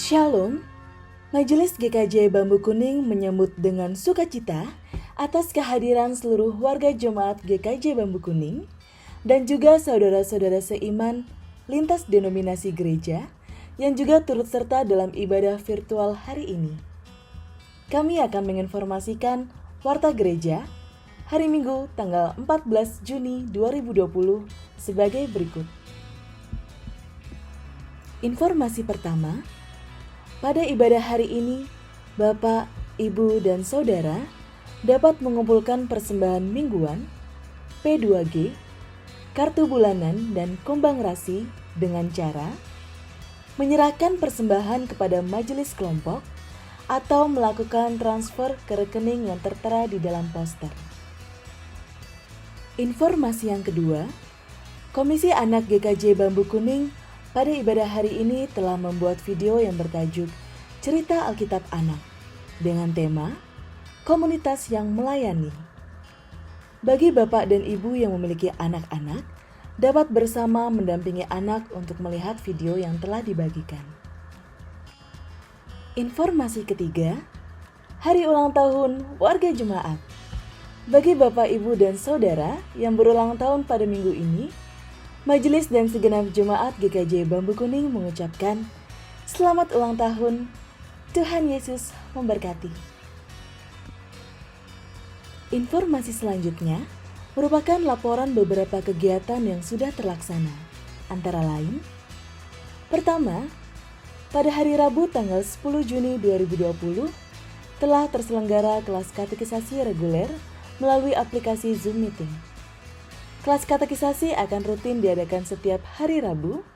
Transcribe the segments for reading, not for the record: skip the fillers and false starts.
Shalom, Majelis GKJ Bambu Kuning menyambut dengan sukacita atas kehadiran seluruh warga jemaat GKJ Bambu Kuning dan juga saudara-saudara seiman lintas denominasi gereja yang juga turut serta dalam ibadah virtual hari ini. Kami akan menginformasikan Warta Gereja hari Minggu tanggal 14 Juni 2020 sebagai berikut. Informasi pertama, pada ibadah hari ini, Bapak, Ibu, dan Saudara dapat mengumpulkan persembahan mingguan, P2G, kartu bulanan, dan kombang rasi dengan cara menyerahkan persembahan kepada majelis kelompok atau melakukan transfer ke rekening yang tertera di dalam poster. Informasi yang kedua, Komisi Anak GKJ Bambu Kuning pada ibadah hari ini telah membuat video yang bertajuk Cerita Alkitab Anak dengan tema Komunitas yang Melayani. Bagi Bapak dan Ibu yang memiliki anak-anak, dapat bersama mendampingi anak untuk melihat video yang telah dibagikan. Informasi ketiga, hari ulang tahun warga jemaat. Bagi Bapak, Ibu, dan Saudara yang berulang tahun pada minggu ini, Majelis dan segenap jemaat GKJ Bambu Kuning mengucapkan selamat ulang tahun, Tuhan Yesus memberkati. Informasi selanjutnya merupakan laporan beberapa kegiatan yang sudah terlaksana, antara lain, pertama, pada hari Rabu tanggal 10 Juni 2020 telah terselenggara kelas katekisasi reguler melalui aplikasi Zoom Meeting. Kelas katekisasi akan rutin diadakan setiap hari Rabu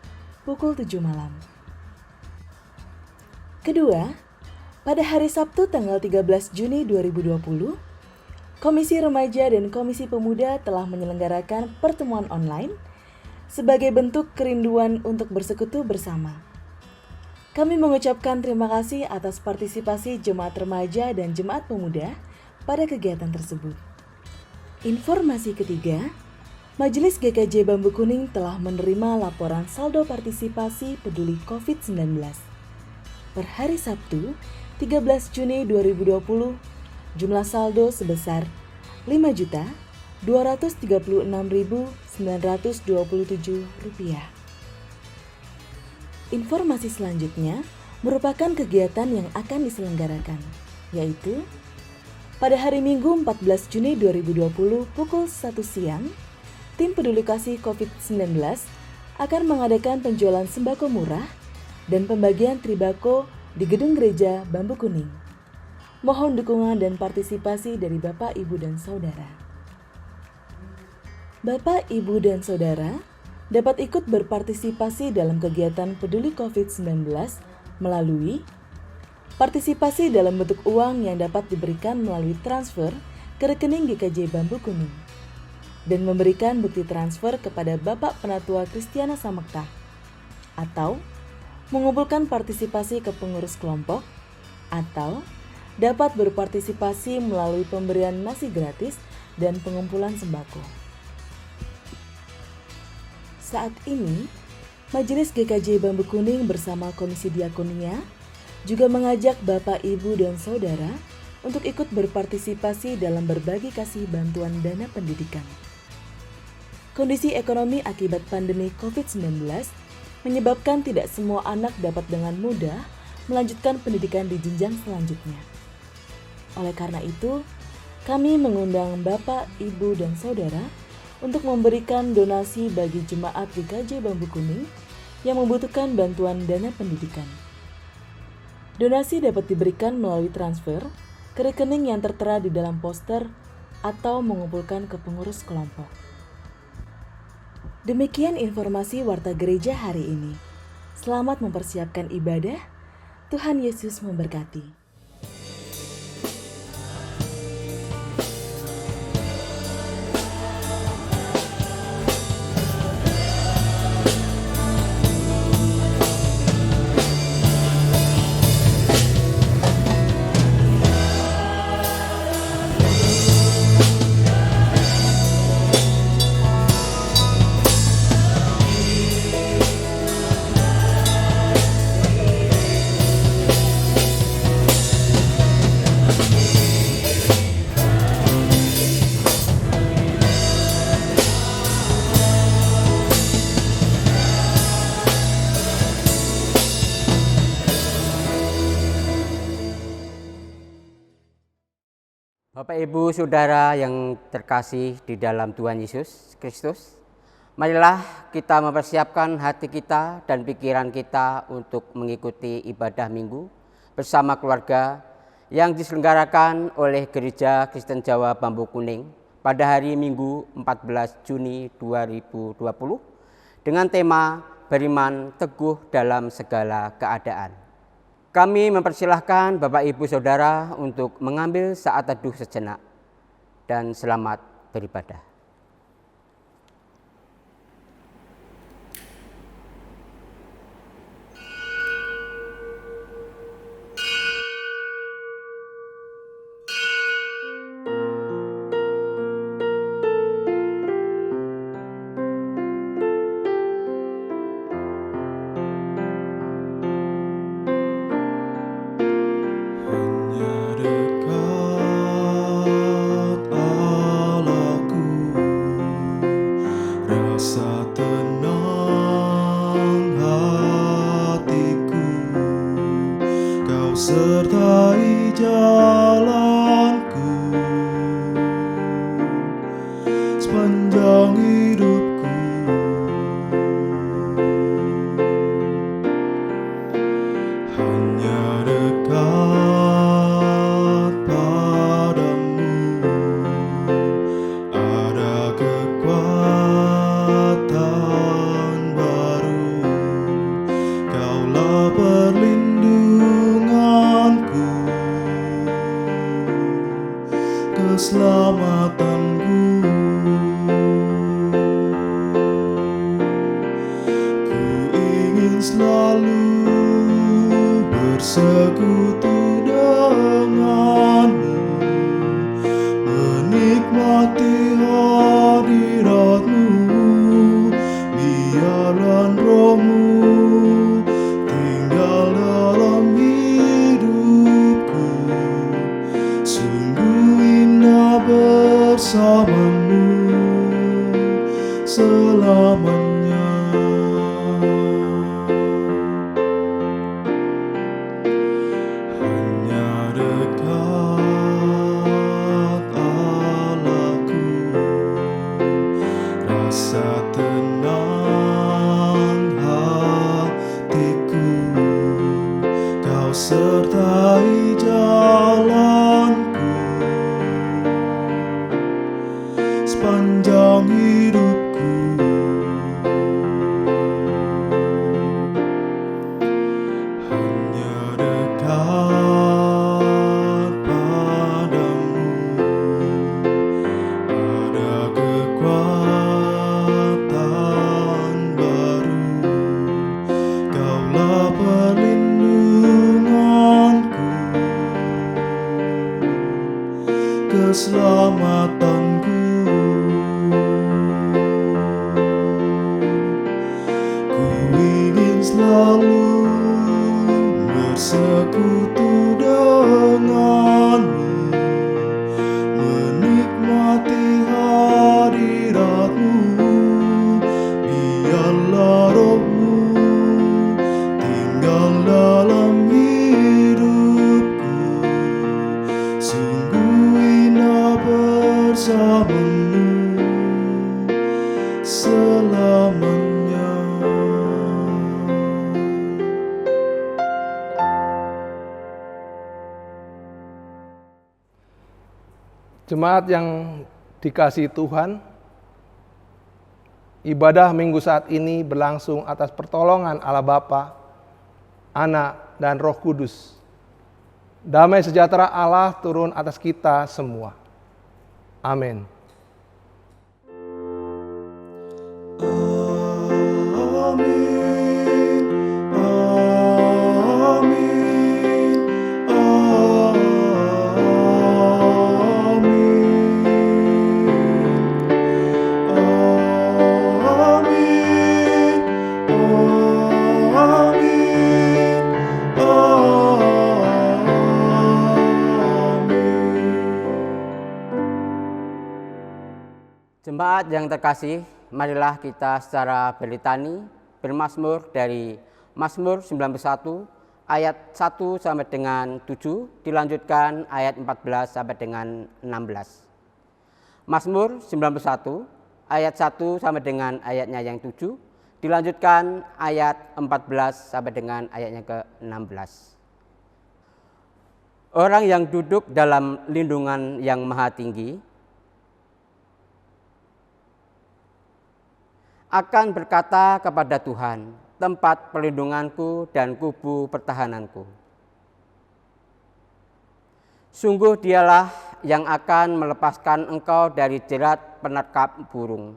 pukul 7 malam. Kedua, pada hari Sabtu tanggal 13 Juni 2020, Komisi Remaja dan Komisi Pemuda telah menyelenggarakan pertemuan online sebagai bentuk kerinduan untuk bersekutu bersama. Kami mengucapkan terima kasih atas partisipasi jemaat remaja dan jemaat pemuda pada kegiatan tersebut. Informasi ketiga, Majelis GKJ Bambu Kuning telah menerima laporan saldo partisipasi peduli COVID-19. Per hari Sabtu, 13 Juni 2020, jumlah saldo sebesar Rp5.236.927. Informasi selanjutnya merupakan kegiatan yang akan diselenggarakan, yaitu pada hari Minggu 14 Juni 2020 pukul 1 siang, Tim Peduli Kasih COVID-19 akan mengadakan penjualan sembako murah dan pembagian tribako di Gedung Gereja Bambu Kuning. Mohon dukungan dan partisipasi dari Bapak, Ibu, dan Saudara. Bapak, Ibu, dan Saudara dapat ikut berpartisipasi dalam kegiatan peduli COVID-19 melalui partisipasi dalam bentuk uang yang dapat diberikan melalui transfer ke rekening GKJ Bambu Kuning dan memberikan bukti transfer kepada Bapak Penatua Kristiana Samekta, atau mengumpulkan partisipasi ke pengurus kelompok, atau dapat berpartisipasi melalui pemberian nasi gratis dan pengumpulan sembako. Saat ini, Majelis GKJ Bambu Kuning bersama Komisi Diakonia juga mengajak Bapak, Ibu, dan Saudara untuk ikut berpartisipasi dalam berbagi kasih bantuan dana pendidikan. Kondisi ekonomi akibat pandemi COVID-19 menyebabkan tidak semua anak dapat dengan mudah melanjutkan pendidikan di jenjang selanjutnya. Oleh karena itu, kami mengundang Bapak, Ibu, dan Saudara untuk memberikan donasi bagi jemaat GKJ Bambu Kuning yang membutuhkan bantuan dana pendidikan. Donasi dapat diberikan melalui transfer ke rekening yang tertera di dalam poster atau mengumpulkan ke pengurus kelompok. Demikian informasi Warta Gereja hari ini. Selamat mempersiapkan ibadah. Tuhan Yesus memberkati. Bapak, Ibu, Saudara yang terkasih di dalam Tuhan Yesus Kristus, marilah kita mempersiapkan hati kita dan pikiran kita untuk mengikuti ibadah minggu bersama keluarga yang diselenggarakan oleh Gereja Kristen Jawa Bambu Kuning pada hari Minggu 14 Juni 2020 dengan tema Beriman Teguh dalam Segala Keadaan. Kami mempersilahkan Bapak, Ibu, Saudara untuk mengambil saat teduh sejenak dan selamat beribadah. Sertai jalanku sepanjang hidupku, hanya dekat padamu ada kekuatan baru. Kaulah perlindunganku, keselamatanku. Ku ingin selalu bersekutu denganmu, menikmati hadiratmu. Biarlah rohmu tinggal dalam hidupku, sungguh indah bersamamu selamanya. Hanya dekat Allahku, rasa tenang hatiku. Kau sertai jalanku sepanjang hidupku, hanya dekat padamu ada kekuatan baru. Kaulah perlindunganku, keselamatanku. Ku ingin selalu bersekutu denganmu, menikmati hadiratmu. Biarlah rohmu tinggal dalam hidupku, sungguh indah bersamamu selamanya. Jemaat yang dikasihi Tuhan, ibadah minggu saat ini berlangsung atas pertolongan Allah Bapa, Anak, dan Roh Kudus. Damai sejahtera Allah turun atas kita semua. Amin. Amin, amin, Jemaat yang terkasih, marilah kita secara berlitani bermazmur dari Mazmur 91 ayat 1 sampai dengan 7, dilanjutkan ayat 14 sampai dengan 16. Mazmur 91 ayat 1 sampai dengan ayatnya yang 7, dilanjutkan ayat 14 sampai dengan ayatnya ke-16. Orang yang duduk dalam lindungan yang maha tinggi akan berkata kepada Tuhan, tempat perlindunganku dan kubu pertahananku. Sungguh dialah yang akan melepaskan engkau dari jerat penangkap burung.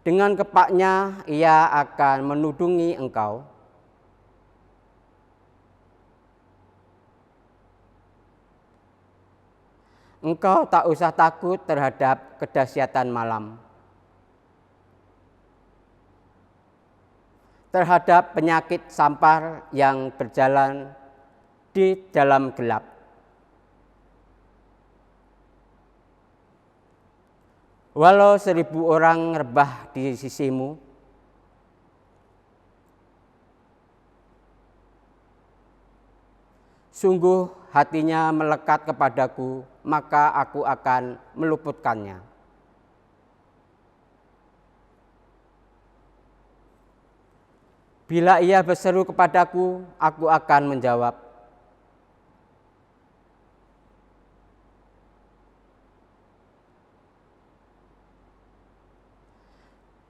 Dengan kepaknya ia akan menudungi engkau. Engkau tak usah takut terhadap kedahsyatan malam, terhadap penyakit sampar yang berjalan di dalam gelap. Walau 1000 orang rebah di sisimu, sungguh hatinya melekat kepadaku, maka aku akan meluputkannya. Bila ia berseru kepadaku, aku akan menjawab.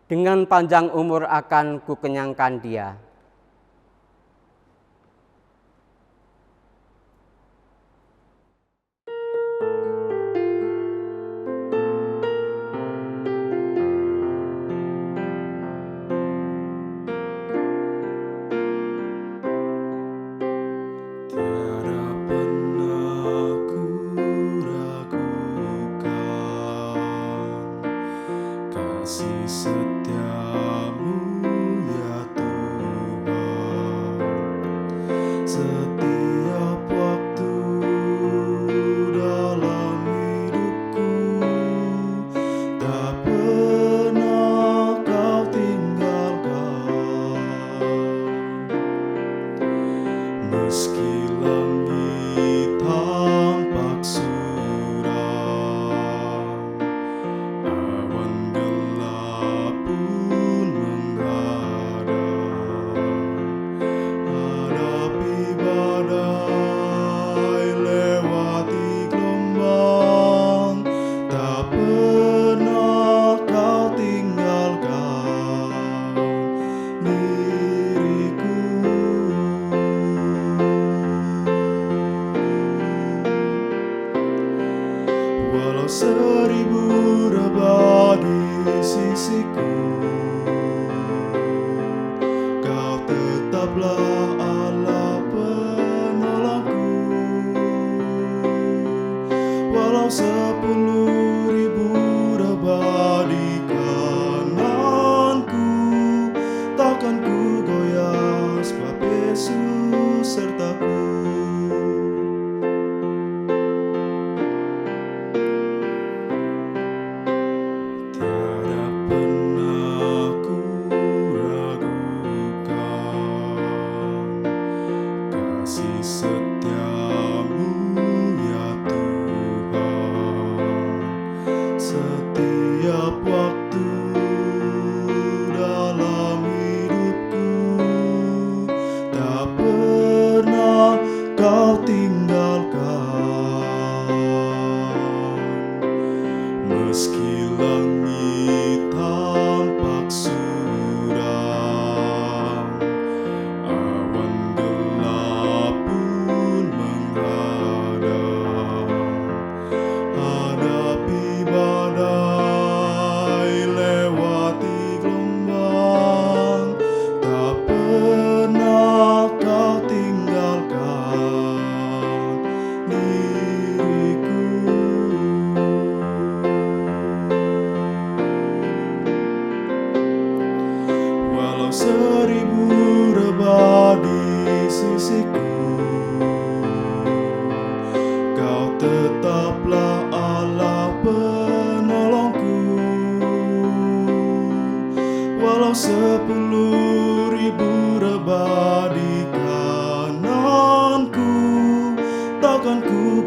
Dengan panjang umur akan kukenyangkan dia. Tiada pernah ku ragukan kasih setiamu ya Tuhan. Setiap waktu dalam hidupku tak pernah kau tinggalkan. Meski langit tampak suram, awan gelap pun menghadang. Hadapi badai, lewati gelombang, tak pernah kau tinggalkan diriku. Walau 1000 rebah di sisiku, kau tetaplah Allah penolongku. Walau 10.000 rebah di kananku, takkan ku goyah sebab Yesus sertaku. Tiada pernah ku ragukan kasih setiamu ya Tuhan. Setiap waktu dalam hidupku tak pernah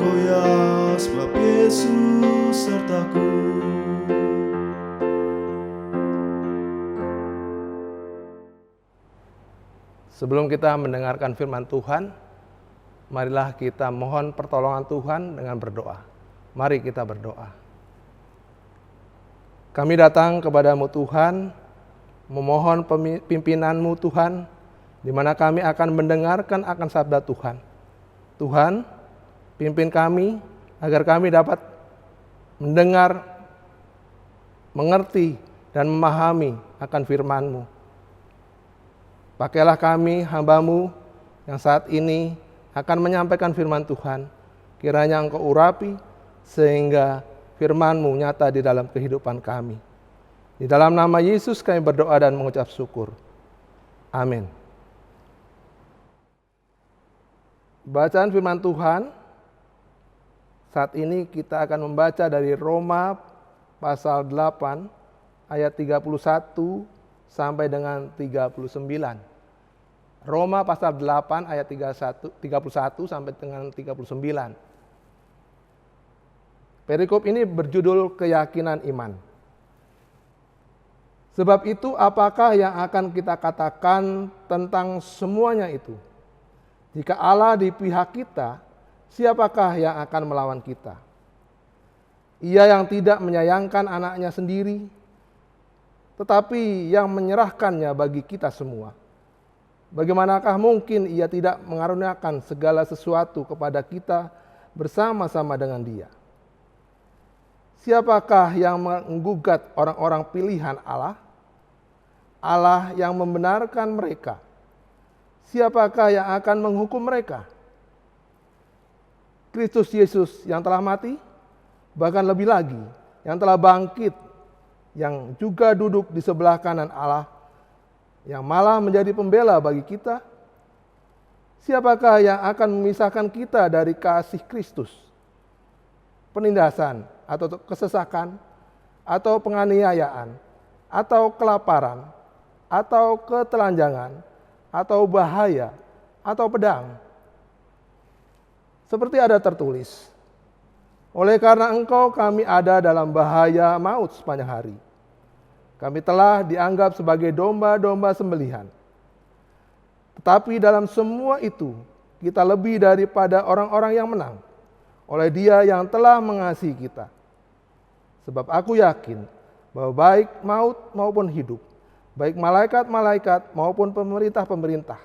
goyah sebab Yesus sertaku. Sebelum kita mendengarkan firman Tuhan, marilah kita mohon pertolongan Tuhan dengan berdoa. Mari kita berdoa. Kami datang kepadamu Tuhan, memohon pimpinan-Mu Tuhan, di mana kami akan mendengarkan akan sabda Tuhan. Tuhan, pimpin kami agar kami dapat mendengar, mengerti, dan memahami akan firman-Mu. Pakailah kami hamba-Mu yang saat ini akan menyampaikan firman Tuhan. Kiranya Engkau urapi sehingga firman-Mu nyata di dalam kehidupan kami. Di dalam nama Yesus kami berdoa dan mengucap syukur. Amin. Bacaan firman Tuhan saat ini kita akan membaca dari Roma pasal 8 ayat 31 sampai dengan 39. Roma pasal 8 ayat 31 sampai dengan 39. Perikop ini berjudul keyakinan iman. Sebab itu apakah yang akan kita katakan tentang semuanya itu? Jika Allah di pihak kita, siapakah yang akan melawan kita? Ia yang tidak menyayangkan anaknya sendiri, tetapi yang menyerahkannya bagi kita semua. Bagaimanakah mungkin ia tidak mengaruniakan segala sesuatu kepada kita bersama-sama dengan Dia? Siapakah yang menggugat orang-orang pilihan Allah? Allah yang membenarkan mereka. Siapakah yang akan menghukum mereka? Kristus Yesus yang telah mati, bahkan lebih lagi, yang telah bangkit, yang juga duduk di sebelah kanan Allah, yang malah menjadi pembela bagi kita. Siapakah yang akan memisahkan kita dari kasih Kristus? Penindasan atau kesesakan, atau penganiayaan, atau kelaparan, atau ketelanjangan, atau bahaya, atau pedang. Seperti ada tertulis, oleh karena Engkau kami ada dalam bahaya maut sepanjang hari. Kami telah dianggap sebagai domba-domba sembelihan. Tetapi dalam semua itu, kita lebih daripada orang-orang yang menang, oleh Dia yang telah mengasihi kita. Sebab aku yakin bahwa baik maut maupun hidup, baik malaikat-malaikat maupun pemerintah-pemerintah,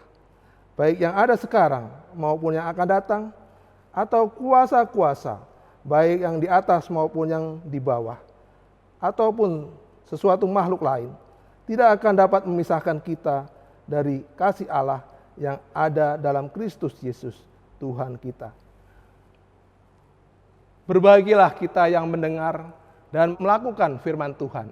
baik yang ada sekarang maupun yang akan datang, atau kuasa-kuasa, baik yang di atas maupun yang di bawah, ataupun sesuatu makhluk lain, tidak akan dapat memisahkan kita dari kasih Allah yang ada dalam Kristus Yesus, Tuhan kita. Berbahagialah kita yang mendengar dan melakukan firman Tuhan.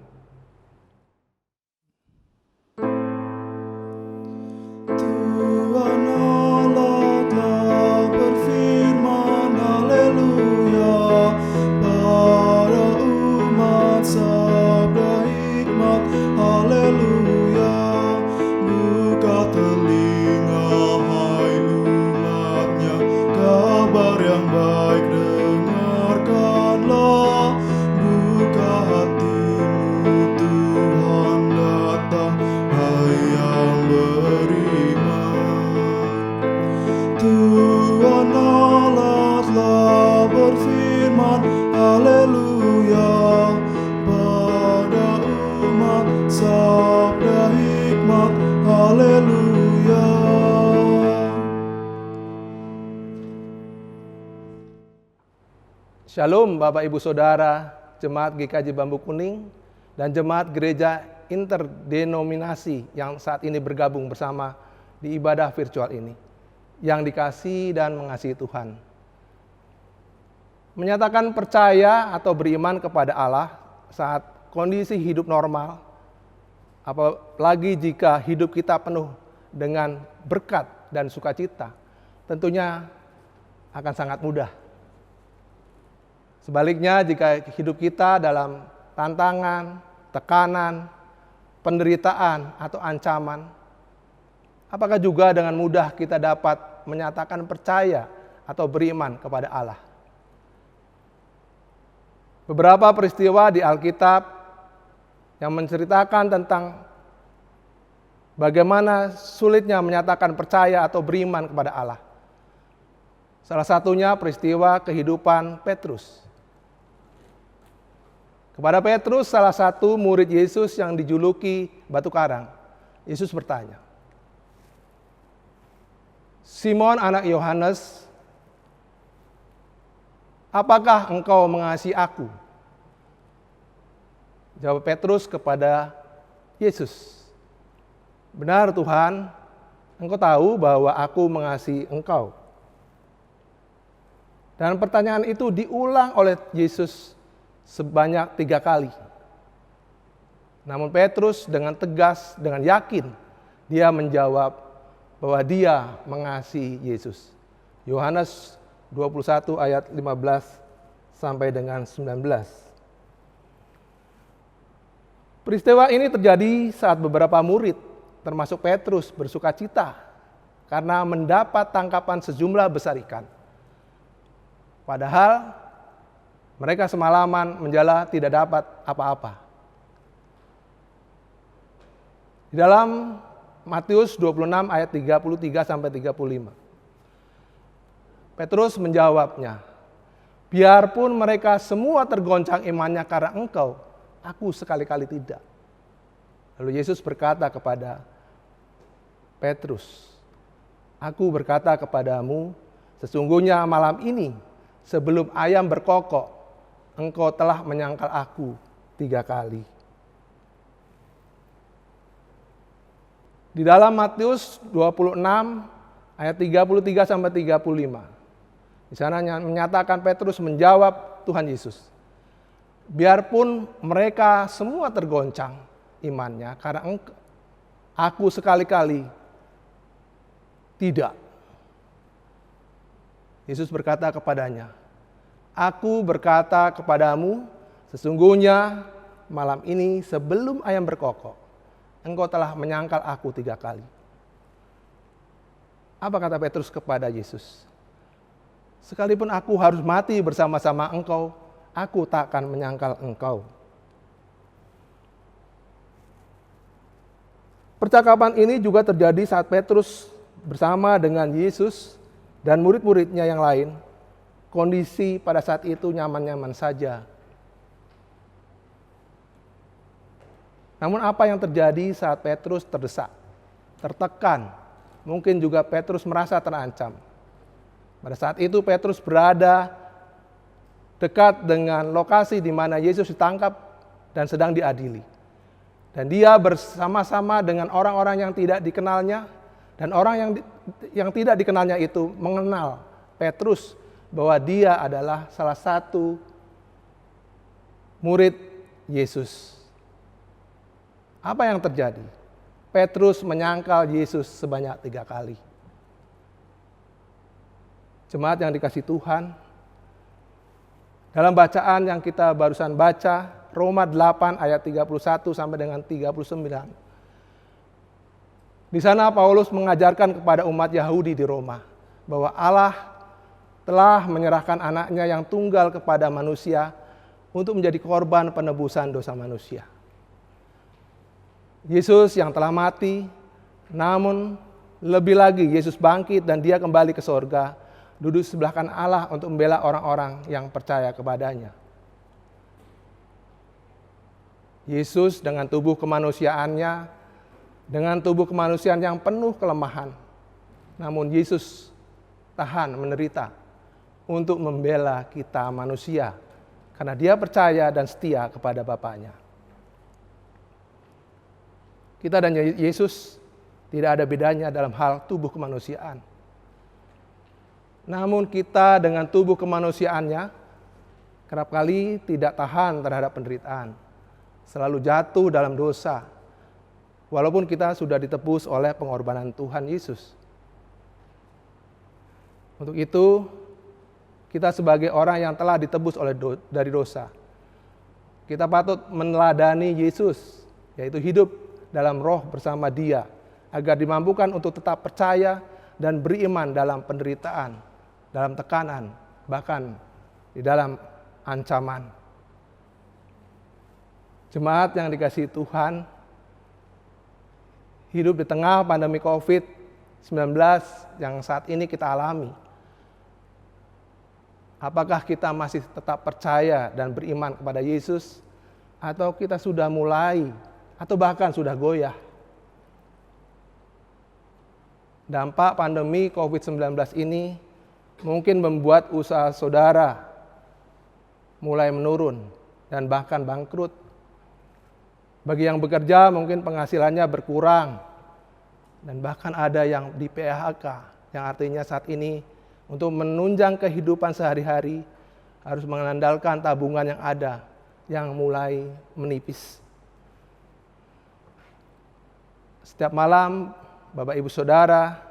Tuhan Allah telah berfirman, haleluya, pada umat sabda hikmat, haleluya. Buka telinga hai umatnya, kabar yang baik dengarkanlah. Buka hatimu, Tuhan datang, hai yang beriman. Tuhan Allah telah berfirman, haleluya, pada umat sabda hikmat, haleluya. Shalom Bapak Ibu Saudara, Jemaat GKJ Bambu Kuning, dan Jemaat Gereja Interdenominasi yang saat ini bergabung bersama di ibadah virtual ini, yang dikasihi dan mengasihi Tuhan. Menyatakan percaya atau beriman kepada Allah saat kondisi hidup normal, apalagi jika hidup kita penuh dengan berkat dan sukacita, tentunya akan sangat mudah. Sebaliknya, jika hidup kita dalam tantangan, tekanan, penderitaan, atau ancaman, apakah juga dengan mudah kita dapat menyatakan percaya atau beriman kepada Allah? beberapa peristiwa di Alkitab yang menceritakan tentang bagaimana sulitnya menyatakan percaya atau beriman kepada Allah. Salah satunya peristiwa kehidupan Petrus. Kepada Petrus, salah satu murid Yesus yang dijuluki batu karang, Yesus bertanya, "Simon anak Yohanes, apakah engkau mengasihi aku?" Jawab Petrus kepada Yesus, "Benar Tuhan, Engkau tahu bahwa aku mengasihi Engkau." Dan pertanyaan itu diulang oleh Yesus sebanyak 3 kali. Namun Petrus dengan tegas, dengan yakin, dia menjawab bahwa dia mengasihi Yesus. Yohanes 21 ayat 15 sampai dengan 19. Peristiwa ini terjadi saat beberapa murid, termasuk Petrus, bersukacita karena mendapat tangkapan sejumlah besar ikan. Padahal mereka semalaman menjala tidak dapat apa-apa. Di dalam Matius 26 ayat 33 sampai 35. Petrus menjawabnya, "Biarpun mereka semua tergoncang imannya karena Engkau, aku sekali-kali tidak." Lalu Yesus berkata kepada Petrus, "Aku berkata kepadamu, sesungguhnya malam ini sebelum ayam berkokok, engkau telah menyangkal aku 3 kali." Di dalam Matius 26 ayat 33 sampai 35. Di sana menyatakan Petrus menjawab Tuhan Yesus, "Biarpun mereka semua tergoncang imannya karena aku sekali-kali tidak." Yesus berkata kepadanya, "Aku berkata kepadamu, sesungguhnya malam ini sebelum ayam berkokok, engkau telah menyangkal aku 3 kali." Apa kata Petrus kepada Yesus? "Sekalipun aku harus mati bersama-sama engkau, aku tak akan menyangkal engkau." Percakapan ini juga terjadi saat Petrus bersama dengan Yesus dan murid-muridnya yang lain. Kondisi pada saat itu nyaman-nyaman saja. Namun apa yang terjadi saat Petrus terdesak, tertekan, mungkin juga Petrus merasa terancam. Pada saat itu Petrus berada dekat dengan lokasi di mana Yesus ditangkap dan sedang diadili. Dan dia bersama-sama dengan orang-orang yang tidak dikenalnya, dan orang yang tidak dikenalnya itu mengenal Petrus bahwa dia adalah salah satu murid Yesus. Apa yang terjadi? Petrus menyangkal Yesus sebanyak 3 kali. Jemaat yang dikasihi Tuhan, dalam bacaan yang kita barusan baca, Roma 8 ayat 31 sampai dengan 39. Di sana Paulus mengajarkan kepada umat Yahudi di Roma bahwa Allah telah menyerahkan anaknya yang tunggal kepada manusia untuk menjadi korban penebusan dosa manusia. Yesus yang telah mati, namun lebih lagi Yesus bangkit dan dia kembali ke sorga, duduk sebelah kanan Allah untuk membela orang-orang yang percaya kepadanya. Yesus dengan tubuh kemanusiaannya, dengan tubuh kemanusiaan yang penuh kelemahan, namun Yesus tahan menderita untuk membela kita manusia, karena dia percaya dan setia kepada Bapaknya. Kita dan Yesus tidak ada bedanya dalam hal tubuh kemanusiaan. Namun kita dengan tubuh kemanusiaannya kerap kali tidak tahan terhadap penderitaan, selalu jatuh dalam dosa, walaupun kita sudah ditebus oleh pengorbanan Tuhan Yesus. Untuk itu, kita sebagai orang yang telah ditebus dari dosa, kita patut meneladani Yesus, yaitu hidup dalam roh bersama Dia, agar dimampukan untuk tetap percaya dan beriman dalam penderitaan, dalam tekanan, bahkan di dalam ancaman. Jemaat yang dikasihi Tuhan, hidup di tengah pandemi COVID-19 yang saat ini kita alami. Apakah kita masih tetap percaya dan beriman kepada Yesus, atau kita sudah mulai atau bahkan sudah goyah? Dampak pandemi COVID-19 ini mungkin membuat usaha saudara mulai menurun dan bahkan bangkrut. Bagi yang bekerja mungkin penghasilannya berkurang dan bahkan ada yang di PHK, yang artinya saat ini untuk menunjang kehidupan sehari-hari harus mengandalkan tabungan yang ada yang mulai menipis. Setiap malam Bapak Ibu Saudara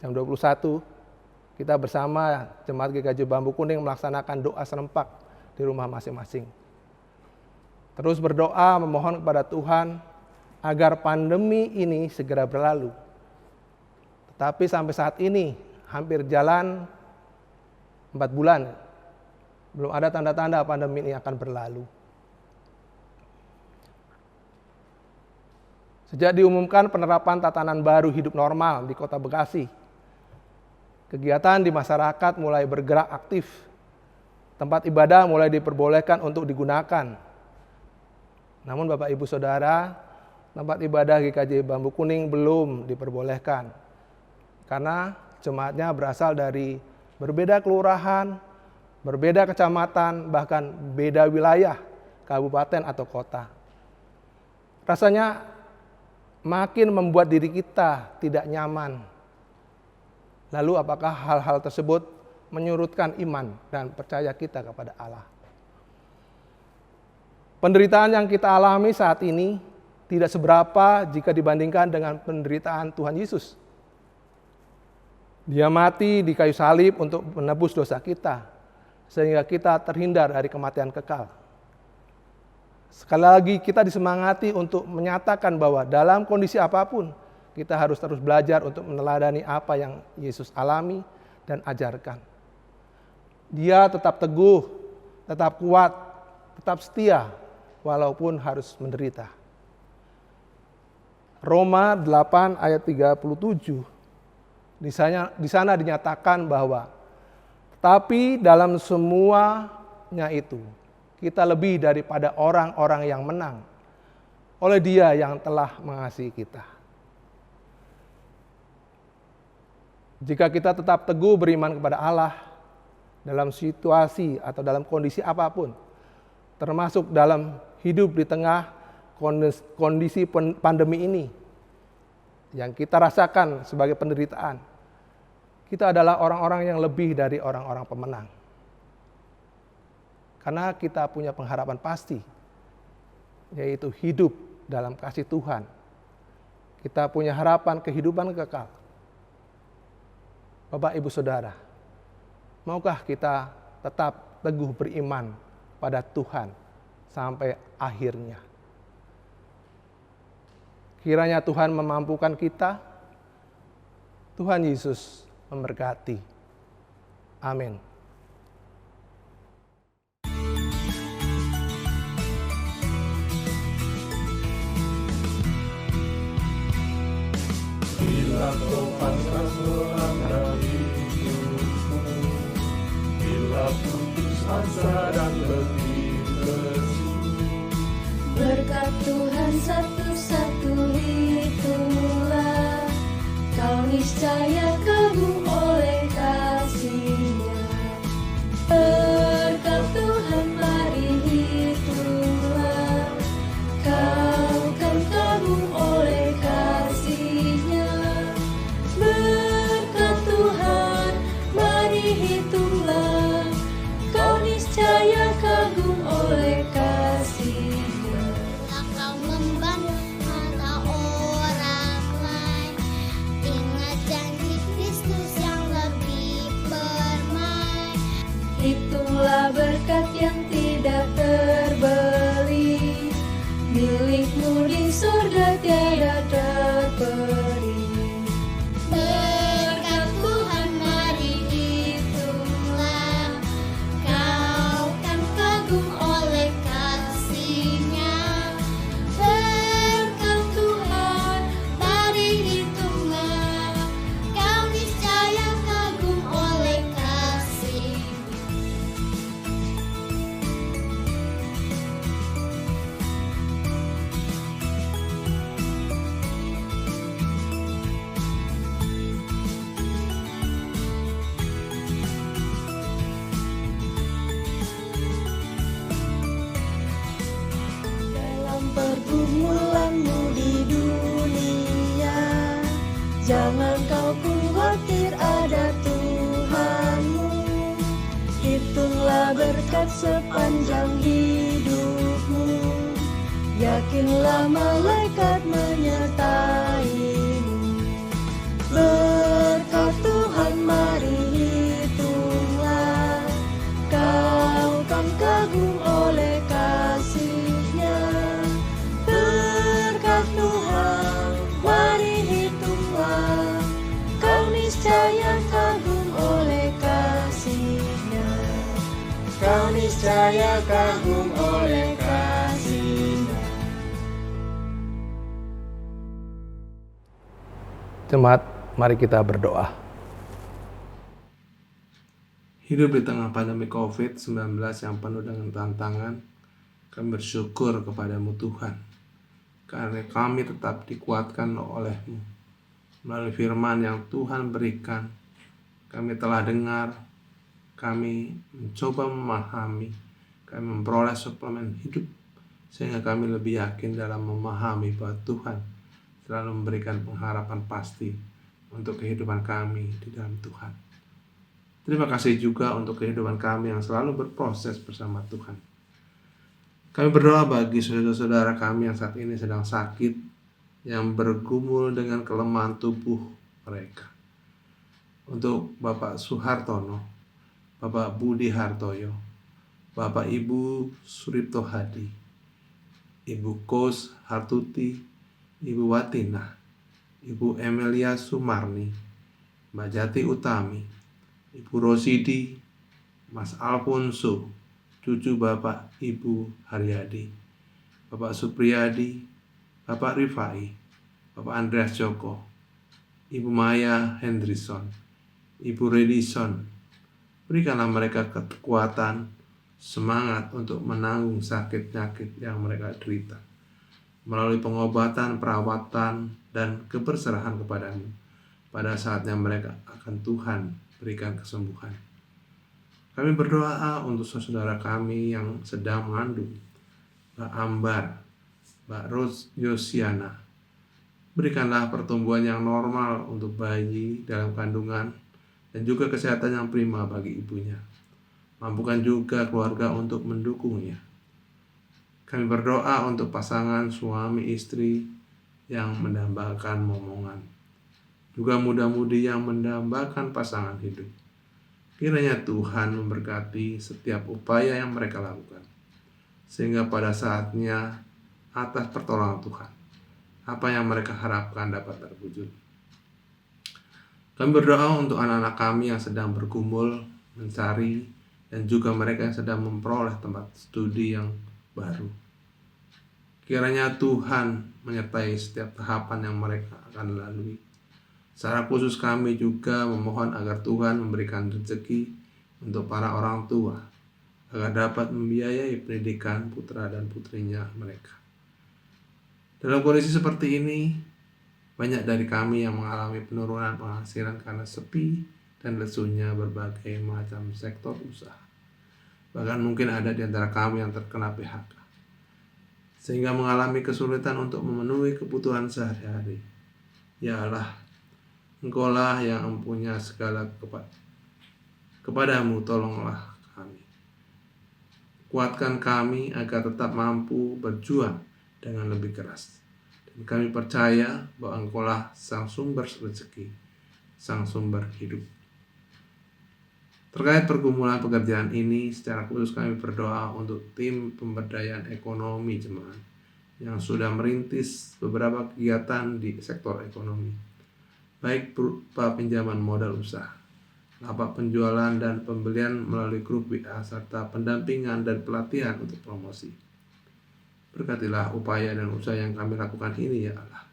jam 21 kita bersama Jemaat GKJ Bambu Kuning melaksanakan doa serempak di rumah masing-masing. Terus berdoa memohon kepada Tuhan agar pandemi ini segera berlalu. Tetapi sampai saat ini hampir jalan 4 bulan. Belum ada tanda-tanda pandemi ini akan berlalu. Sejak diumumkan penerapan tatanan baru hidup normal di Kota Bekasi, kegiatan di masyarakat mulai bergerak aktif. Tempat ibadah mulai diperbolehkan untuk digunakan. Namun Bapak Ibu Saudara, tempat ibadah GKJ Bambu Kuning belum diperbolehkan. Karena jemaatnya berasal dari berbeda kelurahan, berbeda kecamatan, bahkan beda wilayah, kabupaten atau kota. Rasanya makin membuat diri kita tidak nyaman. Lalu apakah hal-hal tersebut menyurutkan iman dan percaya kita kepada Allah? Penderitaan yang kita alami saat ini tidak seberapa jika dibandingkan dengan penderitaan Tuhan Yesus. Dia mati di kayu salib untuk menebus dosa kita, sehingga kita terhindar dari kematian kekal. Sekali lagi kita disemangati untuk menyatakan bahwa dalam kondisi apapun, kita harus terus belajar untuk meneladani apa yang Yesus alami dan ajarkan. Dia tetap teguh, tetap kuat, tetap setia, walaupun harus menderita. Roma 8 ayat 37, di sana dinyatakan bahwa tapi dalam semuanya itu, kita lebih daripada orang-orang yang menang oleh Dia yang telah mengasihi kita. Jika kita tetap teguh beriman kepada Allah dalam situasi atau dalam kondisi apapun, termasuk dalam hidup di tengah kondisi pandemi ini yang kita rasakan sebagai penderitaan, kita adalah orang-orang yang lebih dari orang-orang pemenang. Karena kita punya pengharapan pasti, yaitu hidup dalam kasih Tuhan. Kita punya harapan kehidupan kekal. Bapak Ibu Saudara, maukah kita tetap teguh beriman pada Tuhan sampai akhirnya? Kiranya Tuhan memampukan kita. Tuhan Yesus memberkati. Amin. Bila kau pasrah melanda hidupmu, bila putus asa dan letih lesu, berkat Tuhan satu-satu itulah, kau niscaya kagum oleh kasih-Nya. Berkat Tuhan mari itulah, kau kan kagum oleh kasih-Nya. Berkat Tuhan mari hitunglah, kau niscaya kagum oleh kasih-Nya. Kau membantu mata orang lain, ingat janji Kristus yang lebih permai. Itulah berkat yang tidak terbeli, milikmu di surga tiada terperi. Berkat Tuhan mari hitunglah, kau kan kagum oleh kasih. Jangan kau khawatir, ada Tuhanmu. Hitunglah berkat sepanjang hidupmu. Yakinlah malaikat menyertaimu. Berkat Tuhan mari hitunglah. Kau kan kagum oleh kasih-Nya. Berkat Tuhan mari hitunglah. Kau niscaya kagum oleh kasih-Nya. Kau niscaya kagum oleh kasih-Nya. Jemaat, mari kita berdoa. Hidup di tengah pandemi COVID-19 yang penuh dengan tantangan, kami bersyukur kepadamu Tuhan, karena kami tetap dikuatkan oleh-Mu. Melalui firman yang Tuhan berikan, kami telah dengar, kami mencoba memahami, kami memperoleh suplemen hidup, sehingga kami lebih yakin dalam memahami bahwa Tuhan selalu memberikan pengharapan pasti untuk kehidupan kami di dalam Tuhan. Terima kasih juga untuk kehidupan kami yang selalu berproses bersama Tuhan. Kami berdoa bagi saudara-saudara kami yang saat ini sedang sakit, yang bergumul dengan kelemahan tubuh mereka. Untuk Bapak Suhartono, Bapak Budi Hartoyo, Bapak Ibu Suripto Hadi, Ibu Kos Hartuti, Ibu Watina, Ibu Emilia Sumarni, Mbak Jati Utami, Ibu Rosidi, Mas Alfonso, cucu Bapak Ibu Haryadi, Bapak Supriyadi, Bapak Rifai, Bapak Andreas Joko, Ibu Maya Hendrison, Ibu Redison. Berikanlah mereka kekuatan, semangat untuk menanggung sakit-sakit yang mereka derita. Melalui pengobatan, perawatan, dan keberserahan kepadamu, pada saatnya mereka akan Tuhan berikan kesembuhan. Kami berdoa untuk saudara kami yang sedang mengandung, Mbak Ambar, Mbak Yosiana. Berikanlah pertumbuhan yang normal untuk bayi dalam kandungan dan juga kesehatan yang prima bagi ibunya. Mampukan juga keluarga untuk mendukungnya. Kami berdoa untuk pasangan suami istri yang mendambakan momongan, juga muda-mudi yang mendambakan pasangan hidup. Kiranya Tuhan memberkati setiap upaya yang mereka lakukan, sehingga pada saatnya atas pertolongan Tuhan, apa yang mereka harapkan dapat terwujud. Kami berdoa untuk anak-anak kami yang sedang bergumul, mencari, dan juga mereka yang sedang memperoleh tempat studi yang baru. Kiranya Tuhan menyertai setiap tahapan yang mereka akan lalui. Secara khusus kami juga memohon agar Tuhan memberikan rezeki untuk para orang tua, agar dapat membiayai pendidikan putra dan putrinya mereka. Dalam kondisi seperti ini, banyak dari kami yang mengalami penurunan penghasilan karena sepi dan lesunya berbagai macam sektor usaha. Bahkan mungkin ada di antara kami yang terkena PHK, sehingga mengalami kesulitan untuk memenuhi kebutuhan sehari-hari. Ya Allah, Engkaulah yang mempunyai segala kepadamu, tolonglah kami. Kuatkan kami agar tetap mampu berjuang dengan lebih keras. Dan kami percaya bahwa Engkaulah sang sumber rezeki, sang sumber hidup. Terkait pergumulan pekerjaan ini, secara khusus kami berdoa untuk tim pemberdayaan ekonomi jemaat yang sudah merintis beberapa kegiatan di sektor ekonomi, baik berupa pinjaman modal usaha, lapak penjualan dan pembelian melalui grup WA, serta pendampingan dan pelatihan untuk promosi. Berkatilah upaya dan usaha yang kami lakukan ini ya Allah.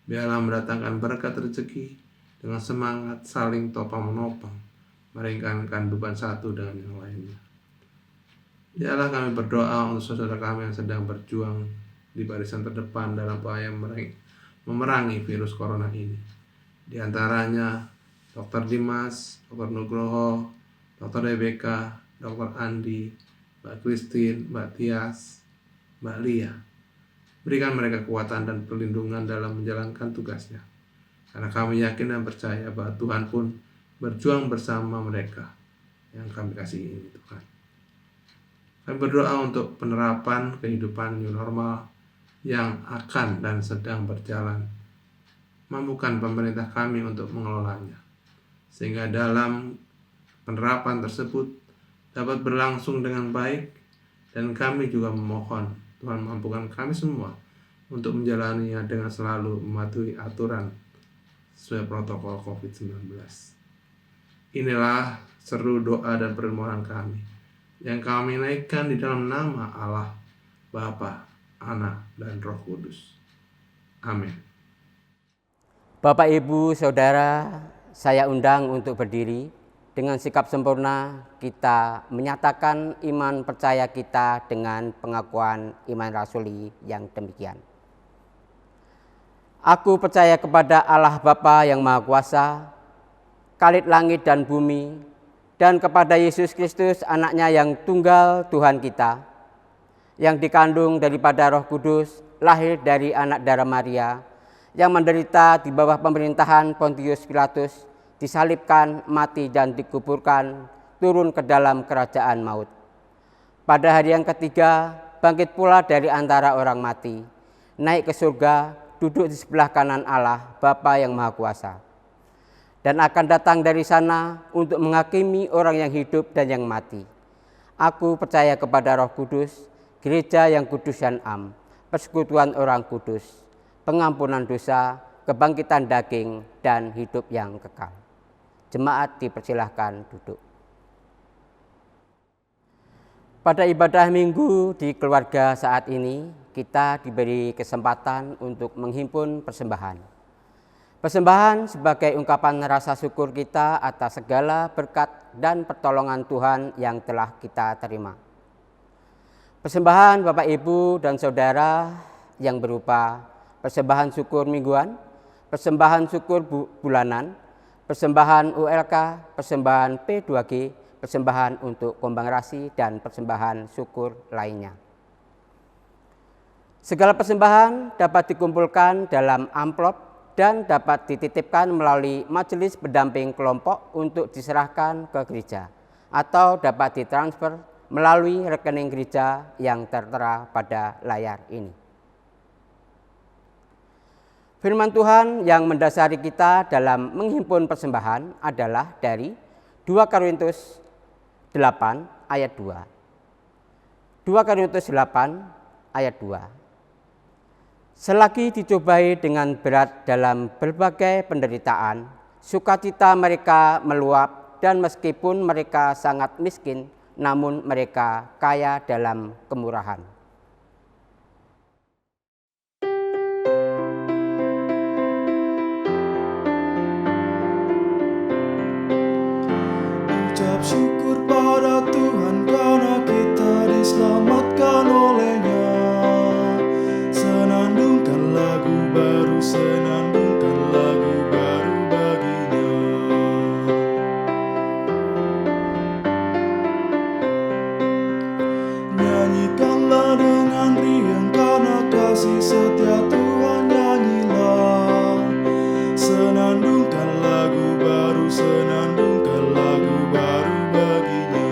Biarlah mendatangkan berkat rezeki dengan semangat saling topang-menopang, meringankan beban satu dengan yang lainnya. Ya Allah, kami berdoa untuk saudara kami yang sedang berjuang di barisan terdepan dalam upaya memerangi virus corona ini. Di antaranya Dr. Dimas, Dr. Nugroho, Dr. Rebecca, Dr. Andi, Mbak Christine, Mbak Tias, Mbak Lia. Berikan mereka kekuatan dan perlindungan dalam menjalankan tugasnya. Karena kami yakin dan percaya bahwa Tuhan pun berjuang bersama mereka yang kami kasihi ini, Tuhan. Kami berdoa untuk penerapan kehidupan new normal yang akan dan sedang berjalan. Mampukan pemerintah kami untuk mengelolanya, sehingga dalam penerapan tersebut dapat berlangsung dengan baik, dan kami juga memohon Tuhan mampukan kami semua untuk menjalaninya dengan selalu mematuhi aturan sesuai protokol COVID-19. Inilah seru doa dan permohonan kami yang kami naikkan di dalam nama Allah, Bapa, Anak, dan Roh Kudus. Amin. Bapak, Ibu, Saudara, saya undang untuk berdiri. Dengan sikap sempurna kita menyatakan iman percaya kita dengan pengakuan iman rasuli yang demikian. Aku percaya kepada Allah Bapa yang Maha Kuasa, Khalid langit dan bumi, dan kepada Yesus Kristus anaknya yang tunggal Tuhan kita, yang dikandung daripada Roh Kudus, lahir dari anak darah Maria, yang menderita di bawah pemerintahan Pontius Pilatus, disalibkan, mati dan dikuburkan, turun ke dalam kerajaan maut. Pada hari yang ketiga, bangkit pula dari antara orang mati, naik ke surga, duduk di sebelah kanan Allah, Bapa yang Maha Kuasa. Dan akan datang dari sana untuk menghakimi orang yang hidup dan yang mati. Aku percaya kepada Roh Kudus, gereja yang kudus dan am, persekutuan orang kudus, pengampunan dosa, kebangkitan daging, dan hidup yang kekal. Jemaat dipersilahkan duduk. Pada ibadah minggu di keluarga saat ini, kita diberi kesempatan untuk menghimpun persembahan. Persembahan sebagai ungkapan rasa syukur kita atas segala berkat dan pertolongan Tuhan yang telah kita terima. Persembahan Bapak, Ibu, dan Saudara yang berupa persembahan syukur mingguan, persembahan syukur bulanan, persembahan ULK, persembahan P2G, persembahan untuk kombang rasi, dan persembahan syukur lainnya. Segala persembahan dapat dikumpulkan dalam amplop dan dapat dititipkan melalui majelis pendamping kelompok untuk diserahkan ke gereja, atau dapat ditransfer melalui rekening gereja yang tertera pada layar ini. Firman Tuhan yang mendasari kita dalam menghimpun persembahan adalah dari 2 Korintus 8 ayat 2. 2 Korintus 8 ayat 2. Selagi dicobai dengan berat dalam berbagai penderitaan, sukacita mereka meluap, dan meskipun mereka sangat miskin, namun mereka kaya dalam kemurahan. Ucap syukur pada Tuhan karena kita diselamatkan oleh-Nya. Senandungkan lagu baru, senandungkan lagu baru bagi-Nya. Nyanyikanlah dengan riang karena kasih setia Tuhan, nyanyilah. Senandungkan lagu baru, senandungkan lagu baru bagi-Nya.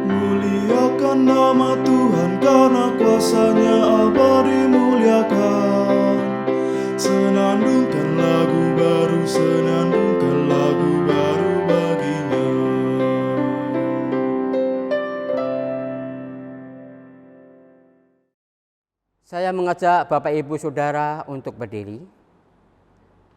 Muliakan nama Tuhan karena kuasa-Nya abadi, muliakan. Senandungkan lagu baru, senandungkan lagu baru bagi-Nya. Saya mengajak Bapak, Ibu, Saudara untuk berdiri.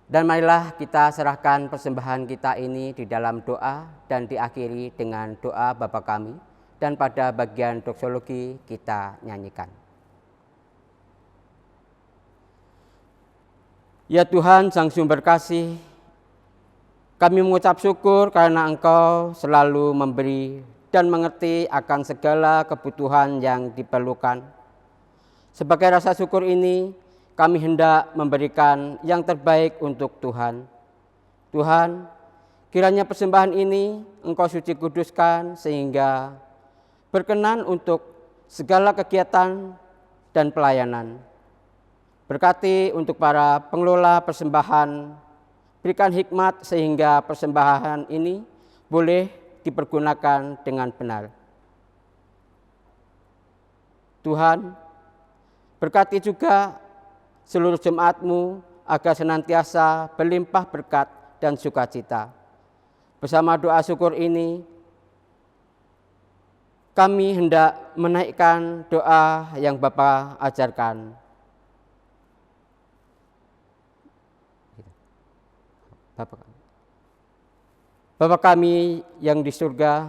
Dan marilah kita serahkan persembahan kita ini di dalam doa dan diakhiri dengan doa Bapa kami. Dan pada bagian doksologi kita nyanyikan. Ya Tuhan, Sang Sumber Kasih, kami mengucap syukur karena Engkau selalu memberi dan mengerti akan segala kebutuhan yang diperlukan. Sebagai rasa syukur ini, kami hendak memberikan yang terbaik untuk Tuhan. Tuhan, kiranya persembahan ini Engkau suci kuduskan sehingga berkenan untuk segala kegiatan dan pelayanan. Berkati untuk para pengelola persembahan, berikan hikmat sehingga persembahan ini boleh dipergunakan dengan benar. Tuhan, berkati juga seluruh jemaat-Mu agar senantiasa berlimpah berkat dan sukacita. Bersama doa syukur ini, kami hendak menaikkan doa yang Bapa ajarkan. Bapa kami yang di surga,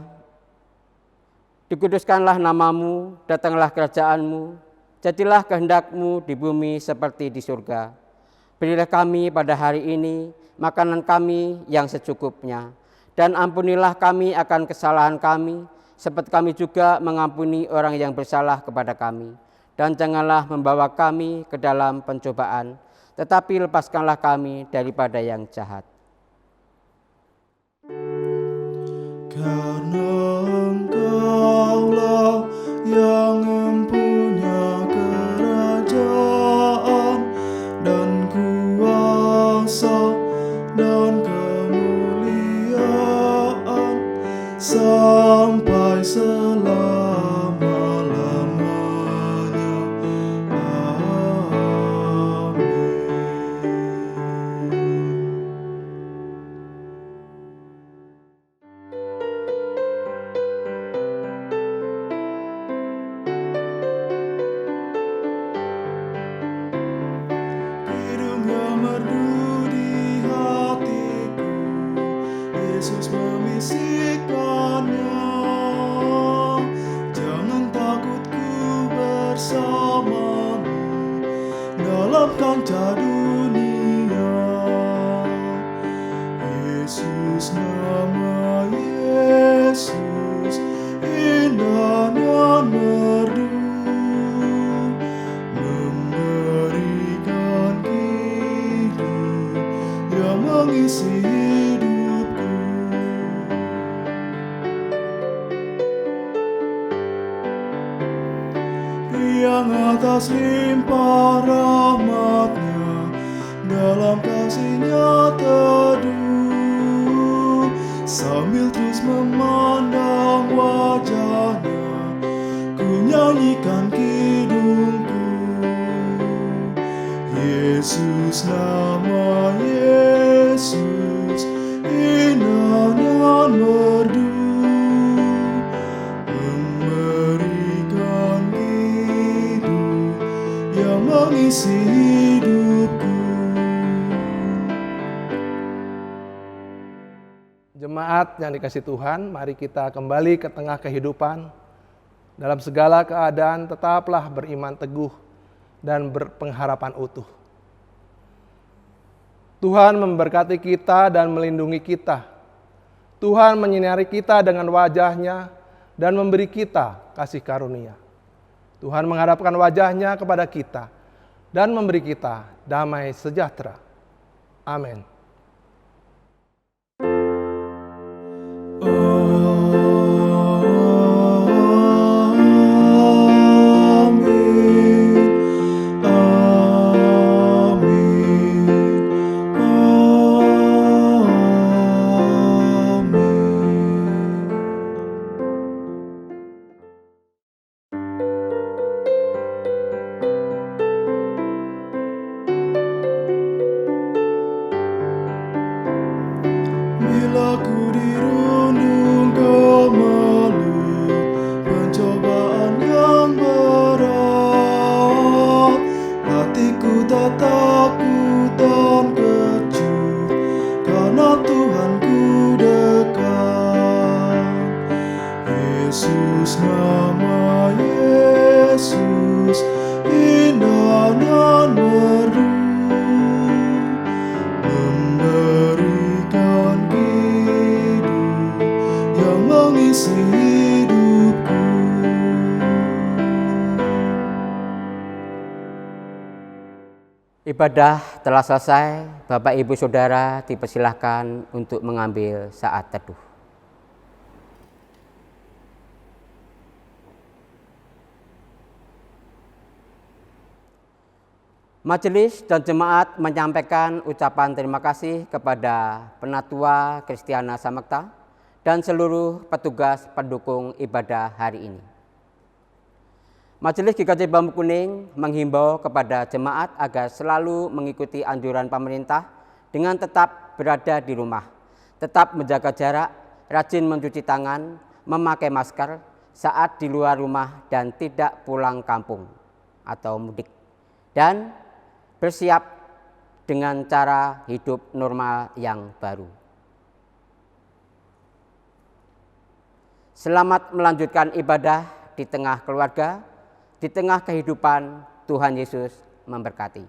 dikuduskanlah nama-Mu, datanglah kerajaan-Mu, jadilah kehendak-Mu di bumi seperti di surga. Berilah kami pada hari ini makanan kami yang secukupnya, dan ampunilah kami akan kesalahan kami, seperti kami juga mengampuni orang yang bersalah kepada kami. Dan janganlah membawa kami ke dalam pencobaan, tetapi lepaskanlah kami daripada yang jahat. Karena Engkaulah yang mempunyai kerajaan dan kuasa dan kemuliaan sampai selama-lamanya. Amin. Hidupnya merdu di hatiku, Yesus membisikkannya. Jangan takut, ku bersamamu dalam kancah dunia. Yesus, nama Yesus, indahnya merdu, memberikan hidup yang mengisi hidupku. Yang atas limpah rahmatnya, dalam kasih-Nya teduh, sambil terus memandang wajah-Nya, ku nyanyikan kidungku. Yesus, nama Yesus, indahnya merdu, memberikan hidup yang mengisi hidupku. Jemaat yang dikasihi Tuhan, mari kita kembali ke tengah kehidupan. Dalam segala keadaan tetaplah beriman teguh dan berpengharapan utuh. Tuhan memberkati kita dan melindungi kita. Tuhan menyinari kita dengan wajah-Nya dan memberi kita kasih karunia. Tuhan menghadapkan wajah-Nya kepada kita dan memberi kita damai sejahtera. Amin. Bila ku dirundung kemelut pencobaan yang berat, hatiku tak takut dan kecut, karena Tuhanku dekat. Yesus, nama Yesus, indah dan merdu, memberikan hidup yang mengisi hidupku. Ibadah telah selesai. Bapak, Ibu, Saudara dipersilahkan untuk mengambil saat teduh. Majelis dan jemaat menyampaikan ucapan terima kasih kepada Penatua Kristiana Samekta dan seluruh petugas pendukung ibadah hari ini. Majelis GKJ Bambu Kuning menghimbau kepada jemaat agar selalu mengikuti anjuran pemerintah dengan tetap berada di rumah, tetap menjaga jarak, rajin mencuci tangan, memakai masker saat di luar rumah dan tidak pulang kampung atau mudik, dan bersiap dengan cara hidup normal yang baru. Selamat melanjutkan ibadah di tengah keluarga, di tengah kehidupan. Tuhan Yesus memberkati.